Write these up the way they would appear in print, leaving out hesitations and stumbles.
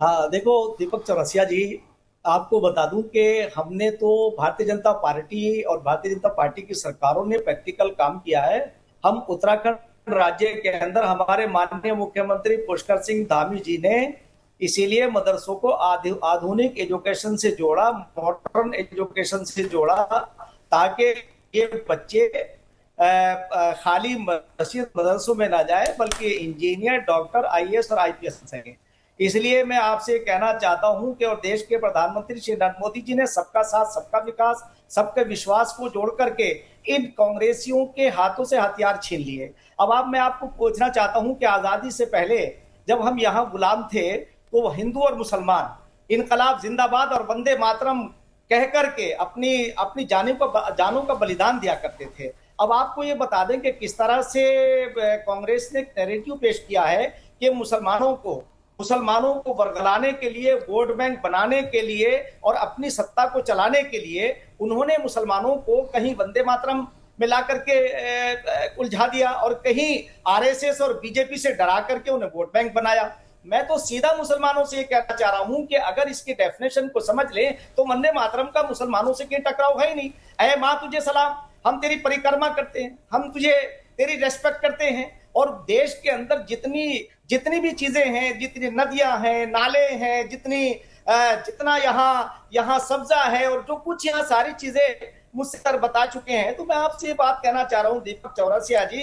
हाँ देखो दीपक चौरसिया जी, आपको बता दूं कि हमने तो भारतीय जनता पार्टी और भारतीय जनता पार्टी की सरकारों ने प्रैक्टिकल काम किया है। हम उत्तराखंड राज्य के अंदर हमारे माननीय मुख्यमंत्री पुष्कर सिंह धामी जी ने इसीलिए मदरसों को आधुनिक एजुकेशन से जोड़ा, मॉडर्न एजुकेशन से जोड़ा, ताकि ये बच्चे खाली मस्जिद मदरसों में ना जाए बल्कि इंजीनियर, डॉक्टर, आईएएस और आईपीएस सकें। इसलिए मैं आपसे कहना चाहता हूं कि और देश के प्रधानमंत्री श्री नरेंद्र मोदी जी ने सबका साथ सबका विकास सबके विश्वास को जोड़ करके इन कांग्रेसियों के हाथों से हथियार छीन लिए। अब आप मैं आपको पूछना चाहता हूं कि आजादी से पहले जब हम यहाँ गुलाम थे तो हिंदू और मुसलमान इनकलाब जिंदाबाद और वंदे मातरम कह करके अपनी अपनी जानों का बलिदान दिया करते थे। अब आपको ये बता दें कि किस तरह से कांग्रेस ने नैरेटिव पेश किया है कि मुसलमानों को वर्गलाने के लिए, वोट बैंक बनाने के लिए और अपनी सत्ता को चलाने के लिए उन्होंने मुसलमानों को कहीं वंदे मातरम में ला करके उलझा दिया और कहीं आरएसएस और बीजेपी से डरा करके उन्हें वोट बैंक बनाया। मैं तो सीधा मुसलमानों से ये कहना चाह रहा हूं कि अगर इसकी डेफिनेशन को समझ लें तो वंदे मातरम का मुसलमानों से कोई टकराव है ही नहीं। अरे माँ तुझे सलाम, हम तेरी परिक्रमा करते हैं, हम तुझे तेरी रेस्पेक्ट करते हैं। और देश के अंदर जितनी जितनी भी चीजें हैं, जितनी नदियां हैं, नाले हैं, जितना यहाँ यहाँ सब्जा है और जो कुछ यहाँ सारी चीजें मुझसे सर बता चुके हैं, तो मैं आपसे ये बात कहना चाह रहा हूँ दीपक चौरसिया जी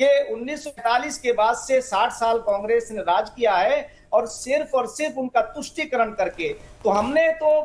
कि 1947 के बाद से 60 साल कांग्रेस ने राज किया है और सिर्फ उनका तुष्टिकरण करके तो हमने तो